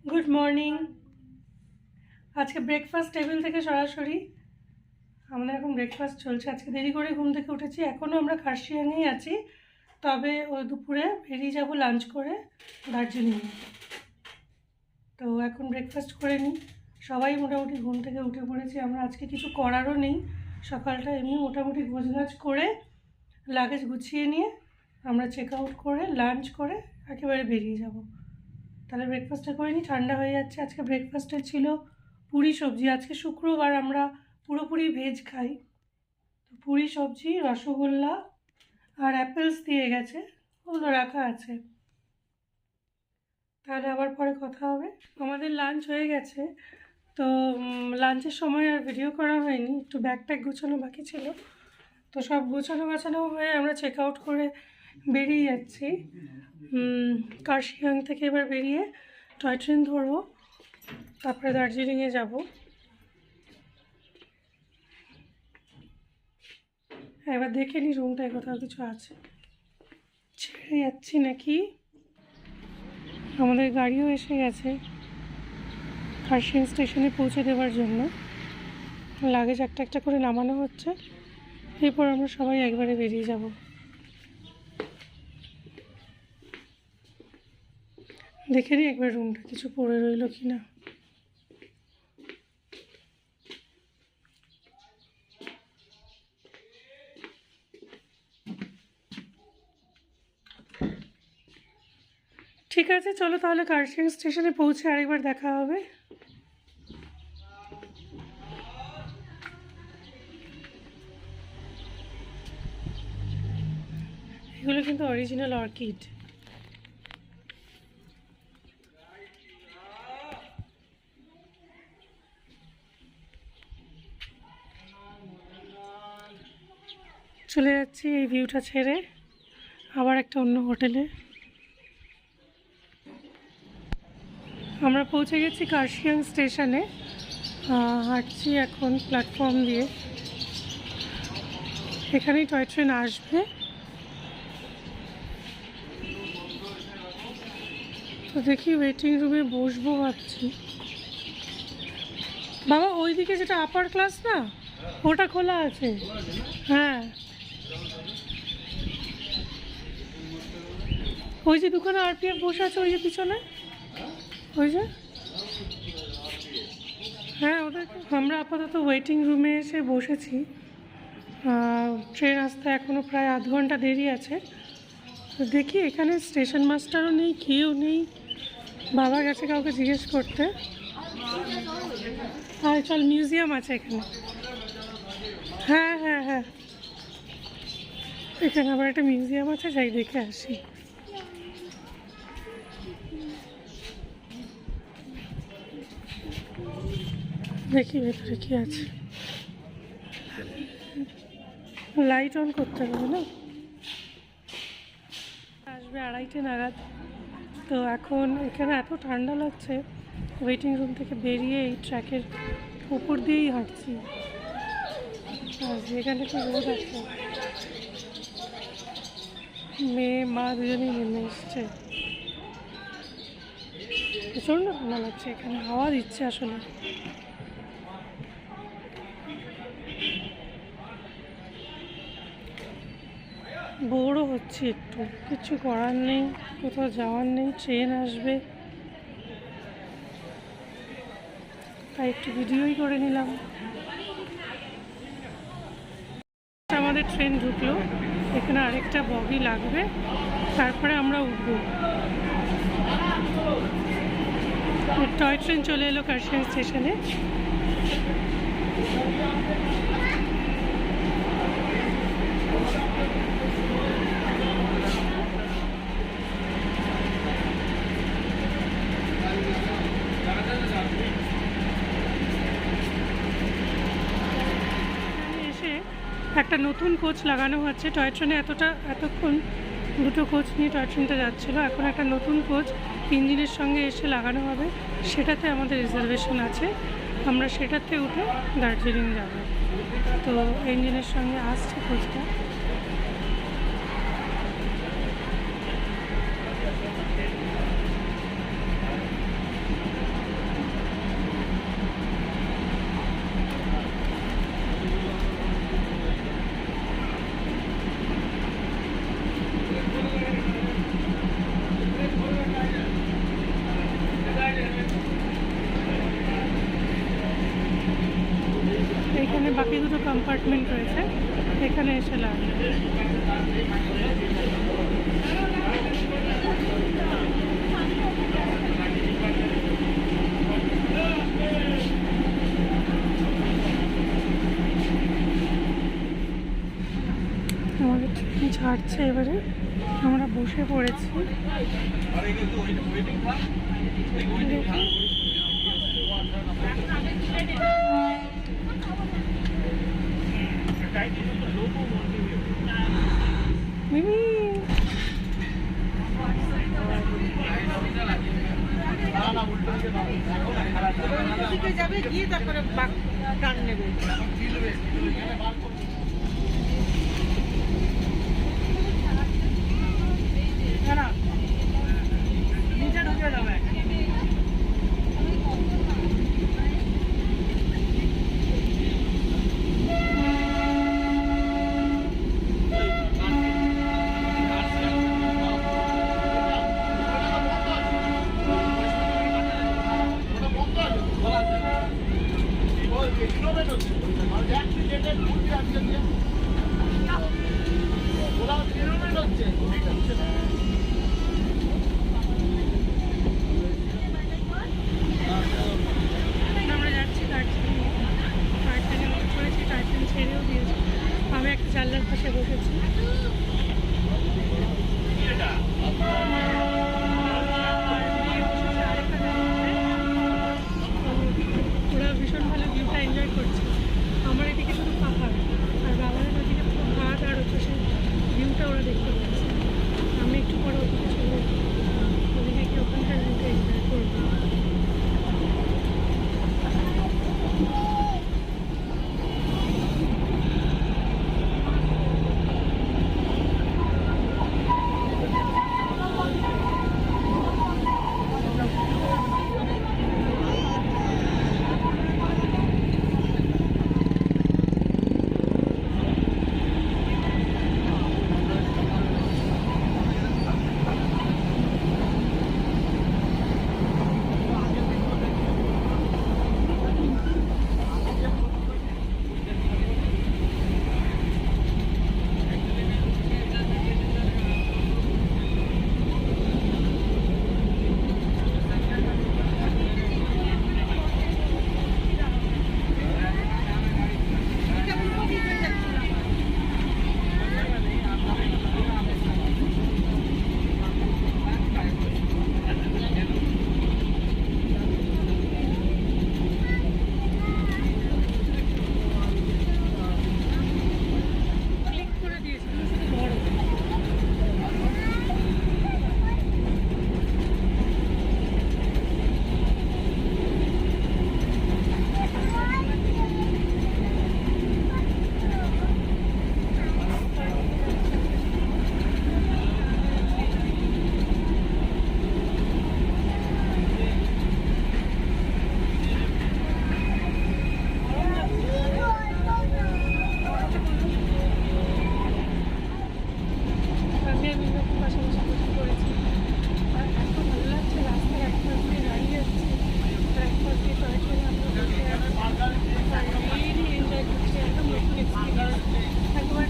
Good morning. আজকে breakfast table থেকে সরাসরি আমাদের এখন ব্রেকফাস্ট চলছে। আজকে দেরি করে ঘুম থেকে উঠেছি, এখনও আমরা কার্শিয়াংয়েই আছি, তবে ওই দুপুরে বেরিয়ে যাব লাঞ্চ করে দার্জিলিংয়ে। তো এখন ব্রেকফাস্ট করে নিই, সবাই মোটামুটি ঘুম থেকে উঠে পড়েছি। আমরা আজকে কিছু করারও নেই, সকালটা এমনি মোটামুটি গোছগাছ করে লাগেজ গুছিয়ে নিয়ে আমরা চেক আউট করে লাঞ্চ করে একেবারে বেরিয়ে যাব। তাহলে ব্রেকফাস্টটা করে নিই, ঠান্ডা হয়ে যাচ্ছে। আজকে ব্রেকফাস্টে ছিল পুরি সবজি, আজকে শুক্রবার আমরা পুরোপুরি ভেজ খাই, তো পুরি সবজি, রসগোল্লা আর অ্যাপেলস দিয়ে গেছে, ওগুলো রাখা আছে। তাহলে আবার পরে কথা হবে। আমাদের লাঞ্চ হয়ে গেছে, তো লাঞ্চের সময় আর ভিডিও করা হয়নি, একটু ব্যাগ ট্যাগ গোছানো বাকি ছিল। তো সব গোছানো হয়ে আমরা চেক আউট করে বেরিয়ে যাচ্ছি। কার্শিয়াং থেকে এবার বেরিয়ে টয় ট্রেন ধরবো, তারপরে দার্জিলিংয়ে যাব। এবার দেখে নিই রুমটায় কোথাও কিছু আছে, ছেড়ে যাচ্ছি নাকি। আমাদের গাড়িও এসে গেছে কার্শিয়াং স্টেশনে পৌঁছে দেওয়ার জন্য। লাগেজ একটা একটা করে নামানো হচ্ছে, এরপর আমরা সবাই একবারে বেরিয়ে যাব। দেখে নিই একবার রুমটা কিছু পড়ে রইল কি না। ঠিক আছে, চলো তাহলে কার্শিয়াং স্টেশনে পৌঁছে আরেকবার দেখা হবে। এগুলো কিন্তু অরিজিনাল অর্কিড। চলে যাচ্ছি এই ভিউটা ছেড়ে আবার একটা অন্য হোটেলে। আমরা পৌঁছে গেছি কার্শিয়াং স্টেশনে, হাঁটছি এখন প্ল্যাটফর্ম দিয়ে। এখানেই টয় ট্রেন আসবে, তো দেখি ওয়েটিং রুমে বসবো ভাবছি। বাবা ওইদিকে যেটা আপার ক্লাস না, ওটা খোলা আছে। হ্যাঁ, ওই যে দোকানে আরপিএফ বসে আছে, ওই যে পিছনে, ওই যে। হ্যাঁ, ওদের আমরা আপাতত ওয়েটিং রুমে এসে বসেছি। ট্রেন আসতে এখনও প্রায় আধ ঘন্টা দেরি আছে। তো দেখি, এখানে স্টেশন মাস্টারও নেই, কেউ নেই। বাবা গেছে কাউকে জিজ্ঞেস করতে। আর চল, মিউজিয়াম আছে এখানে। হ্যাঁ হ্যাঁ হ্যাঁ, এখানে আবার একটা মিউজিয়াম আছে, যাই দেখে আসি। দেখি ভেতরে কি আছে। লাইট অন করতে হবে না, আসবে 2:30 নাগাদ। তো এখন এখানে এত ঠান্ডা লাগছে, ওয়েটিং রুম থেকে বেরিয়ে এই ট্র্যাকের উপর দিয়েই হাঁটছি। আর যেখানে তো রোদ আছে, মেয়ে মা দুজনেই নেমে এসছে। প্রচণ্ড ঠান্ডা লাগছে, এখানে হাওয়া দিচ্ছে আসলে। বোরও হচ্ছে একটু, কিছু করার নেই, কোথাও যাওয়ার নেই, ট্রেন আসবে তাই একটু ভিডিওই করে নিলাম। আমাদের ট্রেন ঢুকলো, এখানে আরেকটা বগি লাগবে, তারপরে আমরা উঠবো। টয় ট্রেন চলে এলো কার্শিয়াং স্টেশনে। এসে একটা নতুন কোচ লাগানো হচ্ছে টয় ট্রেনে। এতক্ষণ দুটো কোচ নিয়ে টয় ট্রেনটা যাচ্ছিলো, এখন একটা নতুন কোচ ইঞ্জিনের সঙ্গে এসে লাগানো হবে, সেটাতে আমাদের রিজার্ভেশন আছে। আমরা সেটাতে উঠে দার্জিলিং যাব। তো ইঞ্জিনের সঙ্গে আসছে কোচটা। বাকি দুটো কম্পার্টমেন্ট রয়েছে, এখানে এসে লাগবে। আমাদের ট্রেন ছাড়ছে, এবারে আমরা বসে পড়েছি। যাবে গিয়ে তারপরে টান নেবে। নিচে ঢুকে যাবে। আমরা যাচ্ছি দার্জিলিং করেছি, দার্জিলিং ছেড়েও দিয়েছি। আমি একটা জানলার পাশে বসেছি। ওরা ভীষণ ভালো ভিউটা এনজয় করছে। আমার এদিকে শুধু পাহাড়, আর বাবাদের ওদিকে পুরো ঘাট, আর হচ্ছে সেই ভিউটা ওরা দেখতে পাচ্ছে। আমি একটু পরে ওদিকে চলে ওদিকে কি ওখানকার ভিউটা এনজয় করবো।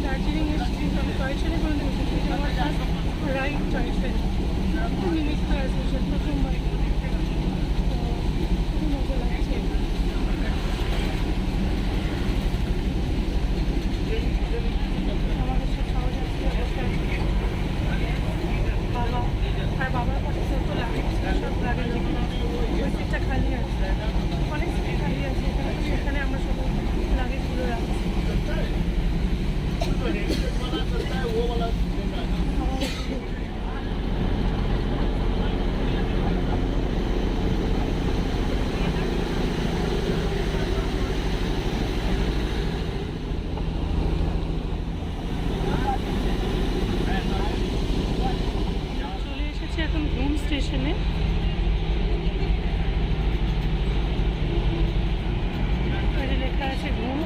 दार्जिलिंग टॉय ट्रेने कोई राइड टॉय ट्रेन खूब मिस करा प्रथमबार खूब मजा লাগছে। আমাদের সব খাওয়া যাচ্ছে বসে আছে বাবা আর বাবার পাশে সব লাগেজ সব লাগেজ ওই সিটটা খালি আছে অনেক সিট খালি আছে সেখানে আমরা সব লাগেজগুলো রাখছি। চলে এসেছি এখন ঘুম স্টেশনে। লেখা আছে ঘুম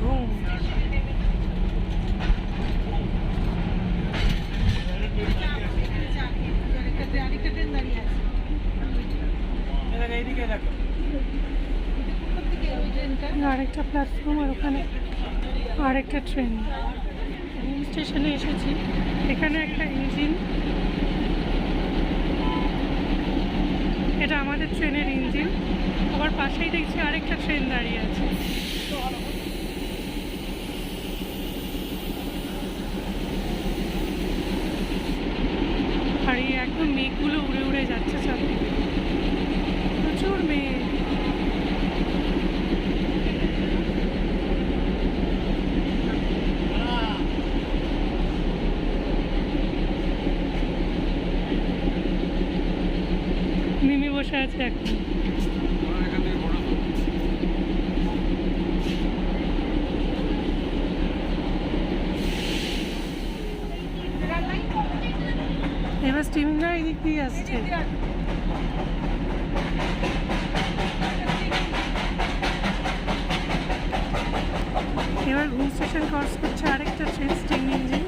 ঘুম। এইদিকে দেখো আরেকটা প্ল্যাটফর্ম, আর ওখানে আরেকটা ট্রেন। স্টেশনে এসেছি, এখানে একটা ইঞ্জিন, এটা আমাদের ট্রেনের ইঞ্জিন। আবার পাশেই দেখছি আরেকটা ট্রেন দাঁড়িয়ে আছে। আর এই একদম মেঘগুলো উড়ে উড়ে যাচ্ছে চারদিকে, প্রচুর মেঘ। মিমি বসে আছে এখন। এবার স্টিমিংরা এদিক দিয়ে আসছে। এবার ঘুম স্টেশন ক্রস করছে আরেকটা ট্রেন, স্টিম ইঞ্জিন।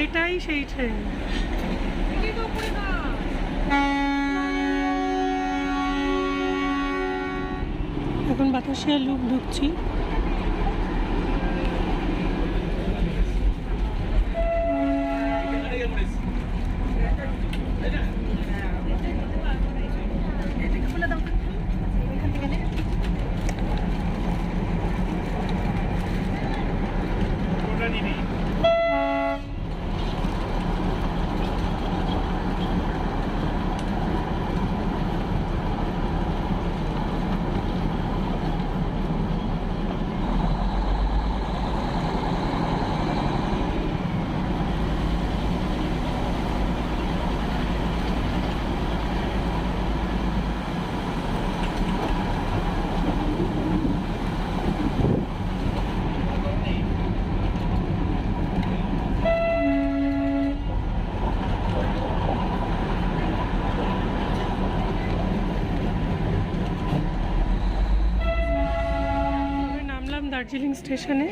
এইটাই সেই ট্রেন। এখন বাতাসিয়া লুপ ঢুকছি। দার্জিলিং স্টেশনে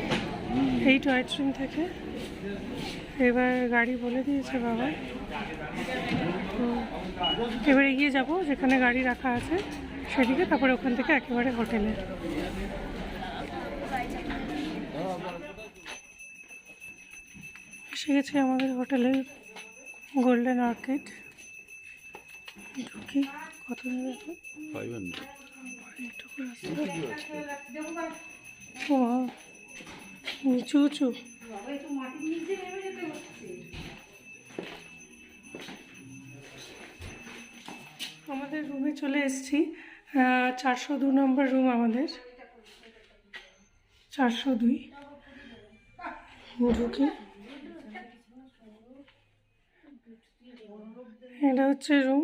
এই টয় ট্রেন থেকে। এবার গাড়ি বলে দিয়েছে বাবা, তো এবার এগিয়ে যাব যেখানে গাড়ি রাখা আছে সেদিকে, তারপরে ওখান থেকে একেবারে হোটেলে। এসে গেছে আমাদের হোটেলে, গোল্ডেন অর্কিড। ঢুকি, কত নেবে এখন? নিচু উঁচু। আমাদের রুমে চলে এসেছি, 402 নম্বর রুম আমাদের, 402। ঢুকি, এটা হচ্ছে রুম।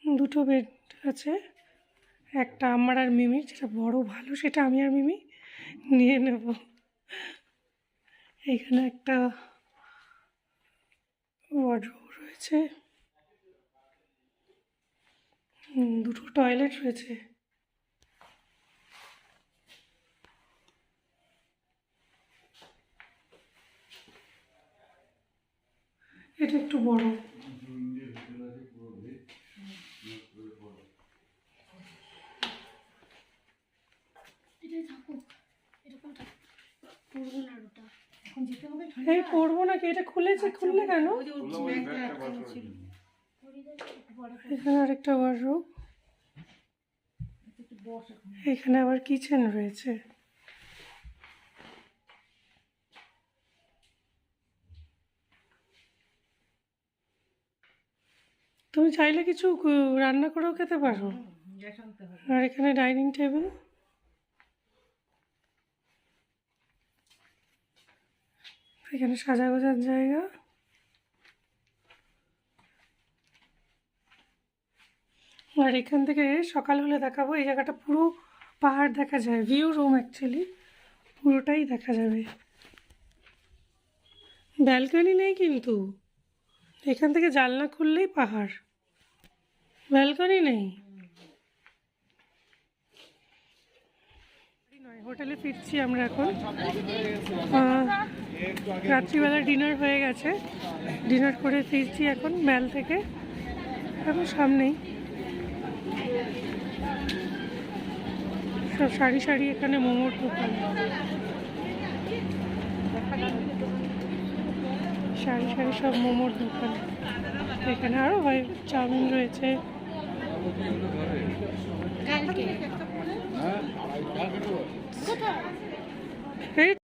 দুটো বেড আছে, একটা আমার আর মিমির, যেটা বড় ভালো সেটা আমি আর মিমি নিয়ে নেব। এখানে একটা ওয়ার্ডরোব রয়েছে, দুটো টয়লেট রয়েছে। এটা একটু বড়। এই পড়বো নাকি? এটা খুলেছে, খুললে কেন? এখানে আরেকটা ওয়ার্ডরোব, এখানে আবার কিচেন রয়েছে। তুমি চাইলে কিছু রান্না করেও খেতে পারো। আর এখানে ডাইনিং টেবিল, এখানে সাজা গোজার জায়গা। আর এখান থেকে সকাল হলে দেখাবো, এই জায়গাটা পুরো পাহাড় দেখা যায়, ভিউ রুম অ্যাকচুয়ালি পুরোটাই দেখা যাবে। ব্যালকনি নেই কিন্তু, এখান থেকে জানলা খুললেই পাহাড়, ব্যালকনি নেই। নয়, হোটেলে ফিরছি আমরা এখন। রাত্রিবেলা ডিনার হয়ে গেছে, ডিনার করে ফিরছি এখন ম্যাল থেকে। এখন সামনেই সব সারি সারি এখানে মোমোর দোকান, সারি সারি সব মোমোর দোকান। এখানে আরও হয়, চাউমিন রয়েছে। কোথায়